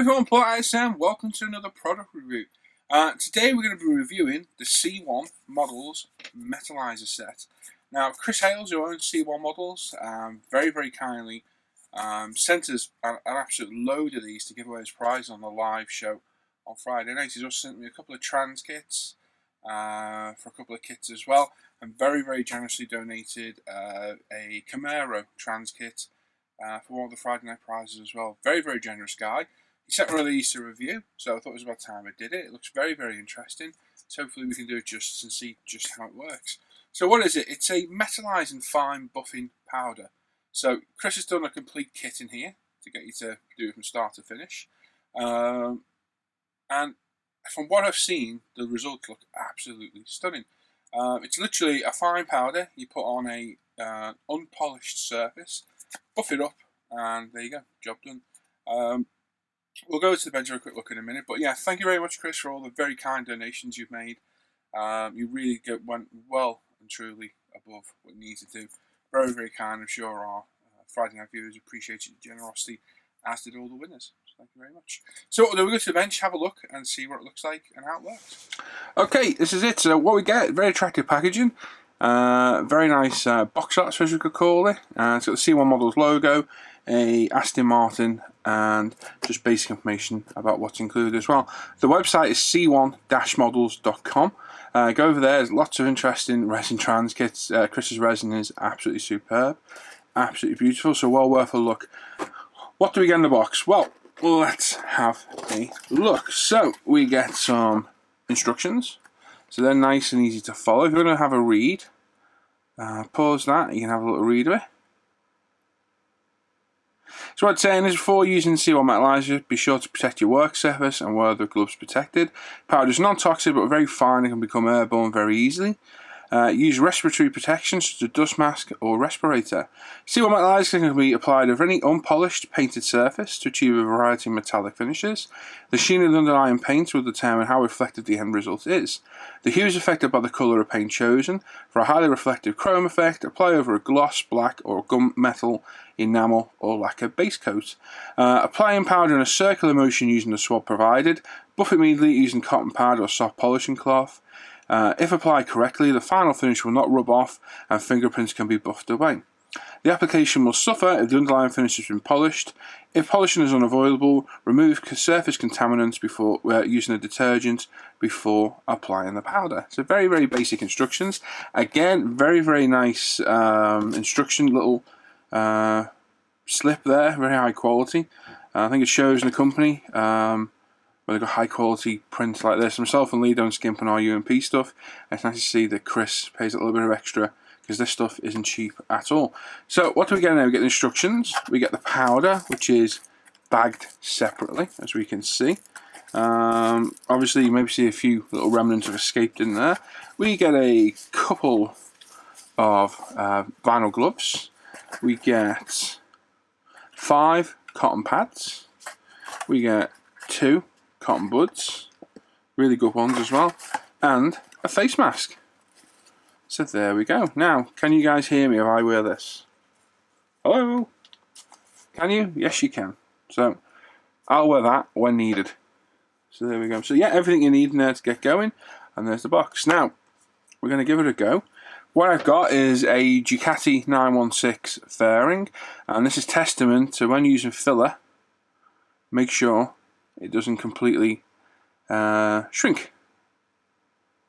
everyone, Paul ISM. Welcome to another product review. Today we're going to be reviewing the C1 Models Metalizer set. Now, Chris Hales, who owns C1 Models, very kindly sent us an absolute load of these to give away as prize on the live show on Friday night. He's also sent me a couple of trans kits for a couple of kits as well, and very generously donated a Camaro trans kit for one of the Friday night prizes as well. Very generous guy. He sent me a Easter review, so I thought it was about time I did it. It looks very interesting. So hopefully we can do it justice and see just how it works. So what is it? It's a metalizing fine buffing powder. So Chris has done a complete kit in here to get you to do it from start to finish. And from what I've seen, the results look absolutely stunning. It's literally a fine powder you put on a unpolished surface, buff it up, and there you go, job done. We'll go to the bench for a quick look in a minute, but yeah, thank you very much, Chris, for all the very kind donations you've made. You really went well and truly above what you need to do. Very kind. I'm sure our Friday night viewers appreciated your generosity, as did all the winners. So thank you very much. So what we'll do, we'll go to the bench, have a look, and see what it looks like and how it works. Okay, this is it. So what we get, very attractive packaging. Very nice box art, as we could call it. It's got the C1 Models logo, a Aston Martin, and just basic information about what's included as well. The website is c1-models.com. Go over there. There's lots of interesting resin trans kits. Chris's resin is absolutely superb, absolutely beautiful, so well worth a look. What do we get in the box? Well, let's have a look. So we get some instructions. So they're nice and easy to follow. If you're going to have a read, pause that, you can have a little read of it. So what it's saying is, before using C1 Metalizer, be sure to protect your work surface and wear the gloves protected. Powder is non-toxic but very fine and can become airborne very easily. Use respiratory protection such as a dust mask or respirator. C1 Metalizer can be applied over any unpolished painted surface to achieve a variety of metallic finishes. The sheen of the underlying paint will determine how reflective the end result is. The hue is affected by the colour of paint chosen. For a highly reflective chrome effect, apply over a gloss, black or gunmetal, enamel or lacquer base coat. Applying powder in a circular motion using the swab provided. Buff immediately using cotton pad or soft polishing cloth. If applied correctly, the final finish will not rub off and fingerprints can be buffed away. The application will suffer if the underlying finish has been polished. If polishing is unavoidable, remove surface contaminants before using a detergent before applying the powder. So very basic instructions. Again, very nice instruction, little slip there, very high quality. I think it shows in the company. Where they've got high quality prints like this. Myself and Lee don't skimp on our UMP stuff. It's nice to see that Chris pays a little bit of extra, because this stuff isn't cheap at all. So what do we get now? We get the instructions, we get the powder, which is bagged separately, as we can see. Obviously you maybe see a few little remnants have escaped in there. We get a couple of vinyl gloves. We get 5 cotton pads. We get 2 cotton buds, really good ones as well, and a face mask. So there we go. Now, can you guys hear me if I wear this? Hello? Can you? Yes, you can. So I'll wear that when needed. So there we go. So yeah, everything you need in there to get going, and there's the box. Now, we're going to give it a go. What I've got is a Ducati 916 fairing, and this is testament to when using filler, make sure it doesn't completely shrink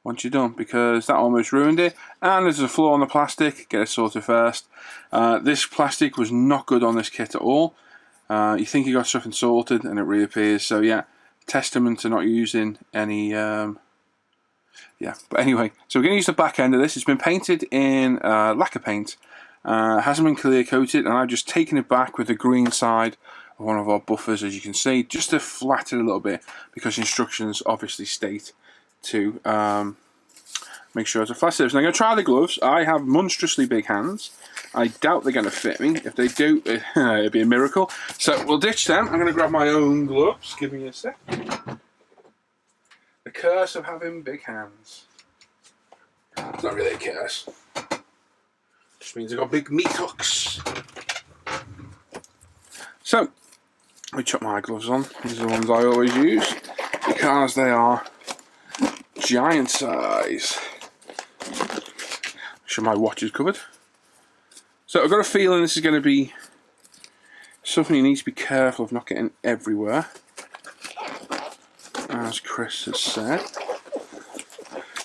once you're done, because that almost ruined it. And there's a flaw on the plastic, get it sorted first. This plastic was not good on this kit at all. You think you got something sorted and it reappears, so yeah, testament to not using any yeah, but anyway, so we're going to use the back end of this. It's been painted in lacquer paint, hasn't been clear coated, and I've just taken it back with the green side of one of our buffers, as you can see, just to flatten it a little bit, because instructions obviously state to make sure to flatten it. So I'm going to try the gloves. I have monstrously big hands. I doubt they're going to fit me. If they do, it'd be a miracle. So we'll ditch them. I'm going to grab my own gloves. Give me a sec. The curse of having big hands. It's not really a curse. Just means I've got big meat hooks. So Let me chuck my gloves on. These are the ones I always use because they are giant size. Sure, my watch is covered. So I've got a feeling this is going to be something you need to be careful of not getting everywhere, as Chris has said.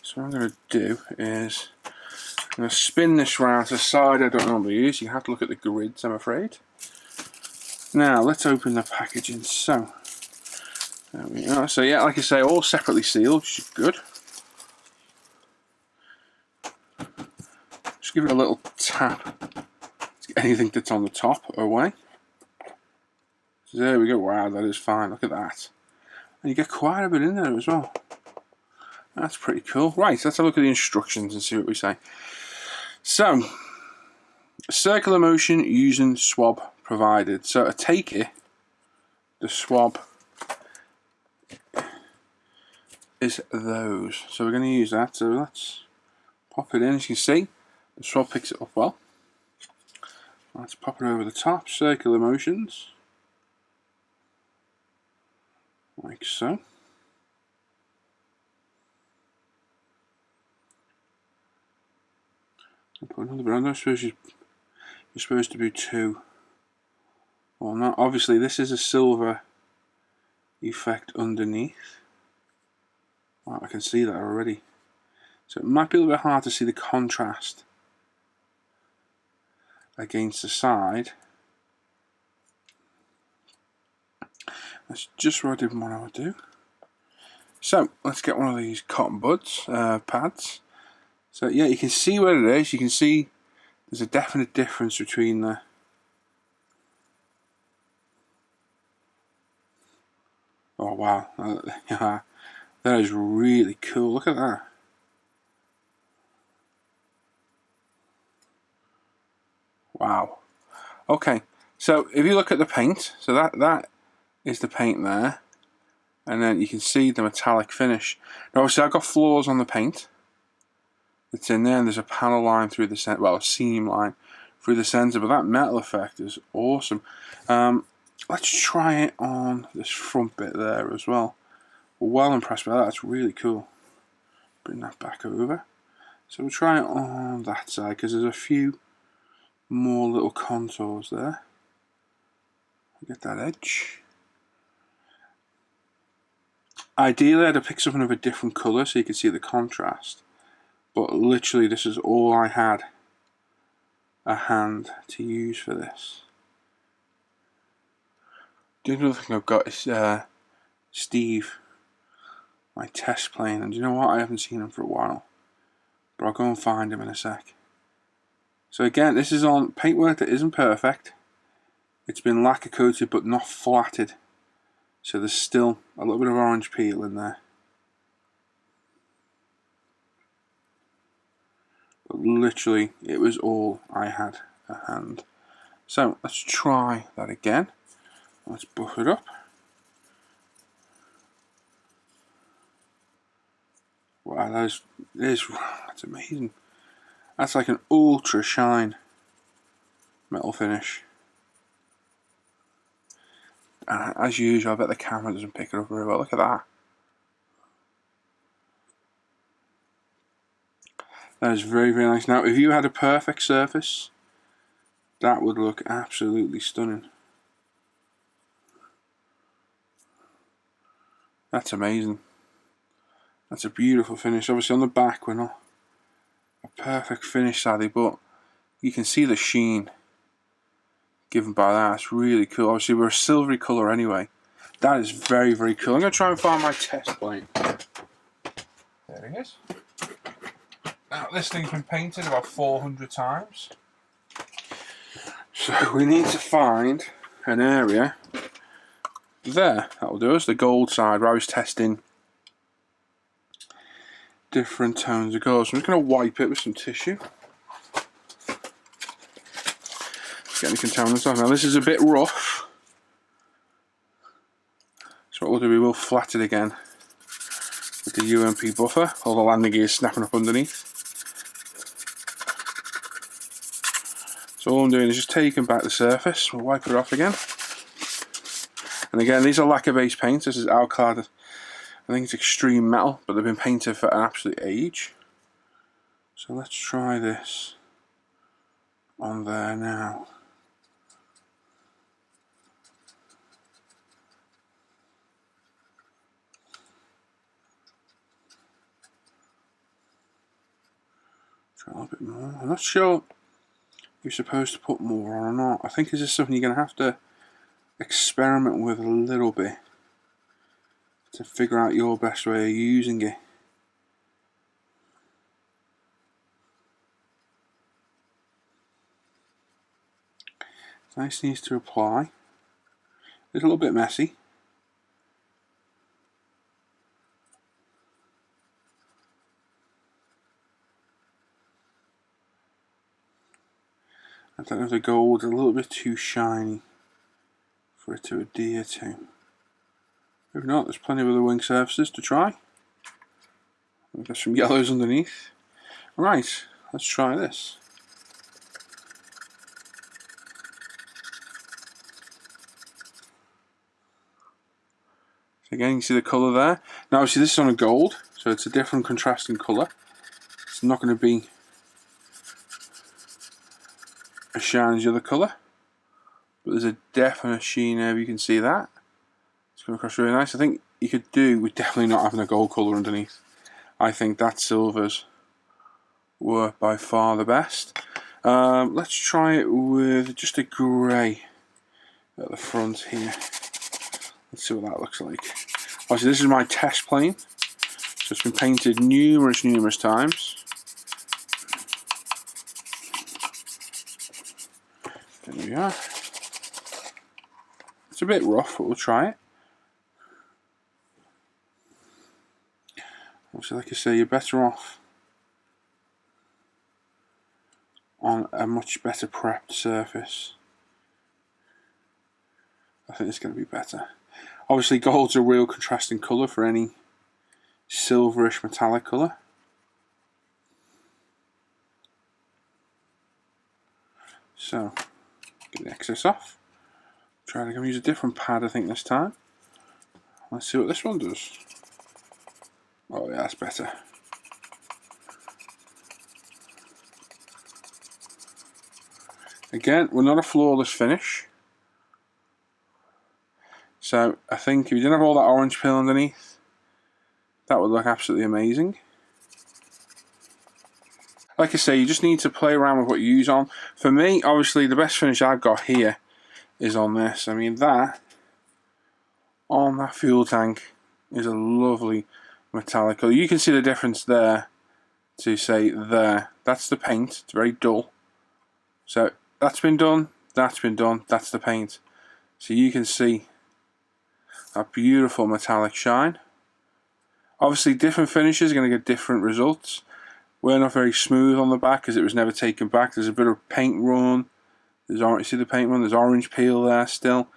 So what I'm going to do is I'm going to spin this round to the side I don't normally use. You have to look at the grids, I'm afraid. Now let's open the packaging. So there we are. So yeah, like I say, all separately sealed, which is good. Just give it a little tap to get anything that's on the top away. So there we go. Wow, that is fine. Look at that. And you get quite a bit in there as well. That's pretty cool. Right, let's have a look at the instructions and see what we say. So, circular motion using swab provided. So I take it, the swab is those. So we're going to use that. So let's pop it in. As you can see, the swab picks it up well. Let's pop it over the top. Circular motions. Like so. I'll put another bit on there. I suppose you're supposed to do two. Well, not obviously. This is a silver effect underneath. Well, I can see that already. So it might be a little bit hard to see the contrast against the side. That's just what I didn't want to do. So let's get one of these cotton buds pads. So yeah, you can see where it is. You can see there's a definite difference between the oh wow, that is really cool. Look at that. Wow. Okay, so if you look at the paint, so that is the paint there, and then you can see the metallic finish. Now obviously I've got flaws on the paint that's in there, and there's a panel line through the center, well, a seam line through the center, but that metal effect is awesome. Let's try it on this front bit there as well. Well impressed by that. That's really cool. Bring that back over. So we'll try it on that side because there's a few more little contours there. Get that edge. Ideally I'd have picked something of a different colour so you could see the contrast, but literally this is all I had a hand to use for this. The other thing I've got is Steve, my test plane, and you know what, I haven't seen him for a while, but I'll go and find him in a sec. So again, this is on paintwork that isn't perfect. It's been lacquer coated but not flatted, so there's still a little bit of orange peel in there. But literally it was all I had a hand. So let's try that again. Let's buff it up. Wow, that's amazing. That's like an ultra shine metal finish. And as usual, I bet the camera doesn't pick it up very well. Look at that. That is very, very nice. Now, if you had a perfect surface, that would look absolutely stunning. That's amazing. That's a beautiful finish. Obviously on the back we're not a perfect finish sadly, but you can see the sheen given by that. It's really cool. Obviously we're a silvery colour anyway. That is very, very cool. I'm going to try and find my test plate. There he is. Now this thing's been painted about 400 times. So we need to find an area there. That'll do us. The gold side where I was testing different tones of gold. So I'm just going to wipe it with some tissue. Get any contaminants off. Now this is a bit rough. So what we'll do, we will flat it again with the UMP buffer. All the landing gear is snapping up underneath. So all I'm doing is just taking back the surface. We'll wipe it off again. And again, these are lacquer based paints. This is Alclad, I think it's extreme metal, but they've been painted for an absolute age. So let's try this on there now. Try a little bit more. I'm not sure if you're supposed to put more on or not. I think this is something you're going to have to experiment with a little bit to figure out your best way of using it. It's nice and easy to apply. It's a little bit messy. I don't know if the gold is a little bit too shiny for it to adhere to. If not, there's plenty of other wing surfaces to try. There's some yellows underneath. Right, let's try this. So again, you can see the colour there. Now obviously this is on a gold, so it's a different contrasting colour. It's not going to be as shiny as the other colour, but there's a definite sheen there, you can see that. It's coming across really nice. I think you could do with definitely not having a gold colour underneath. I think that silvers were by far the best. Let's try it with just a grey at the front here. Let's see what that looks like. Obviously this is my test plane, so it's been painted numerous times. There we are. It's a bit rough, but we'll try it. Obviously, like I say, you're better off on a much better prepped surface. I think it's going to be better. Obviously, gold's a real contrasting colour for any silverish metallic colour. So, get the excess off. Try to use a different pad, I think, this time. Let's see what this one does. Oh yeah, that's better. Again, we're not a flawless finish. So I think if you didn't have all that orange peel underneath, that would look absolutely amazing. Like I say, you just need to play around with what you use on. For me, obviously, the best finish I've got here is on this. I mean, that on that fuel tank is a lovely metallic colour. You can see the difference there to say there. That's the paint. It's very dull. So that's been done. That's been done. That's the paint. So you can see that beautiful metallic shine. Obviously, different finishes are going to get different results. We're not very smooth on the back because it was never taken back. There's a bit of paint run. There's orange. See the paint run? There's orange peel there still.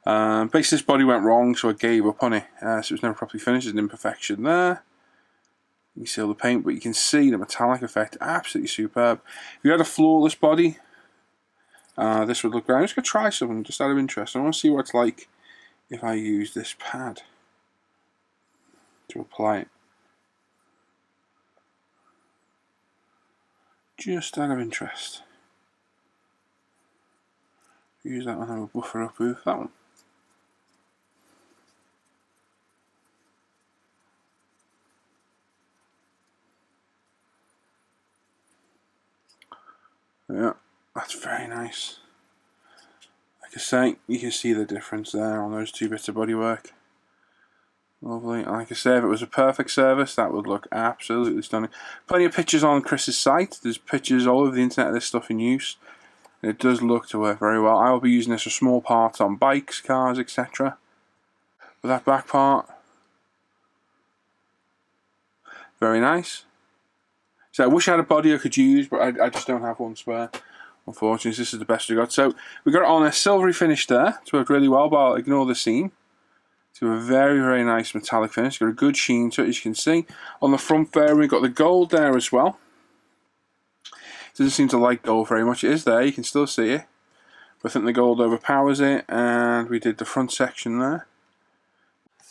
Basically, this body went wrong, so I gave up on it. So it was never properly finished. There's an imperfection there. You can see all the paint, but you can see the metallic effect. Absolutely superb. If you had a flawless body, this would look great. I'm just going to try something just out of interest. I want to see what it's like if I use this pad to apply it. Just out of interest. Use that one, have a buffer up with that one. Yeah, that's very nice. Like I say, you can see the difference there on those two bits of bodywork. Lovely. Like I say, if it was a perfect service, that would look absolutely stunning. Plenty of pictures on Chris's site. There's pictures all over the internet of this stuff in use. It does look to work very well. I will be using this for small parts on bikes, cars, etc. But that back part, very nice. So I wish I had a body I could use, but I just don't have one spare. Unfortunately, this is the best we got. So we got it on a silvery finish there. It's worked really well, but I'll ignore the seam. To a very nice metallic finish. Got a good sheen to it, as you can see. On the front there, we've got the gold there as well. It doesn't seem to like gold very much. It is there, you can still see it. I think the gold overpowers it, and we did the front section there.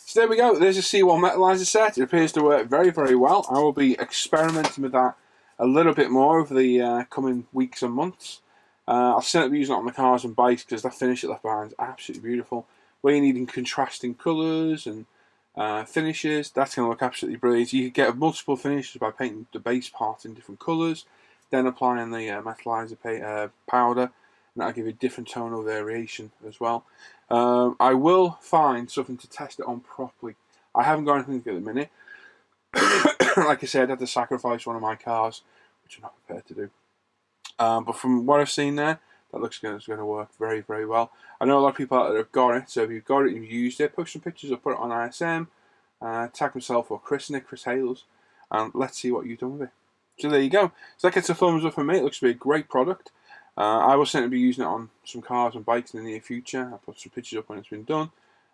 So there we go, there's a C1 Metalizer set. It appears to work very, very well. I will be experimenting with that a little bit more over the coming weeks and months. I'll certainly be using it on the cars and bikes because that finish it left behind is absolutely beautiful. Where you're needing contrasting colours and finishes, that's going to look absolutely brilliant. You can get multiple finishes by painting the base part in different colours, then applying the Metalizer powder, and that'll give you a different tonal variation as well. I will find something to test it on properly. I haven't got anything at the minute. Like I said, I had to sacrifice one of my cars, which I'm not prepared to do. But from what I've seen there, that looks like it's going to work very, very well. I know a lot of people out there have got it, so if you've got it and you've used it, post some pictures or put it on ISM, tag myself or Chris Hales, and let's see what you've done with it. So there you go. So that gets a thumbs up from me. It looks to be a great product. I will certainly be using it on some cars and bikes in the near future. I'll put some pictures up when it's been done.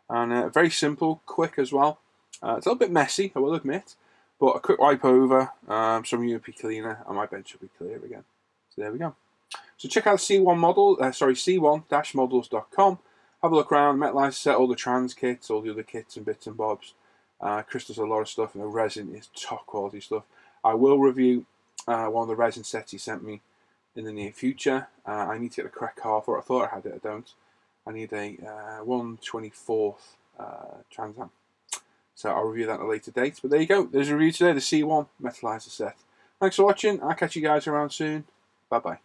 And very simple, quick as well. It's a little bit messy, I will admit, but a quick wipe over, some UP cleaner, and my bench will be clear again. So there we go. So check out C1-models.com. Have a look around. Metalizer set, all the trans kits, all the other kits and bits and bobs. Chris does a lot of stuff, and the resin is top quality stuff. I will review one of the resin sets he sent me in the near future. I need to get the correct car for it. I thought I had it, I don't. I need a 1/24th Trans Am. So I'll review that at a later date. But there you go. There's a review today, the C1 Metalizer set. Thanks for watching. I'll catch you guys around soon. Bye-bye.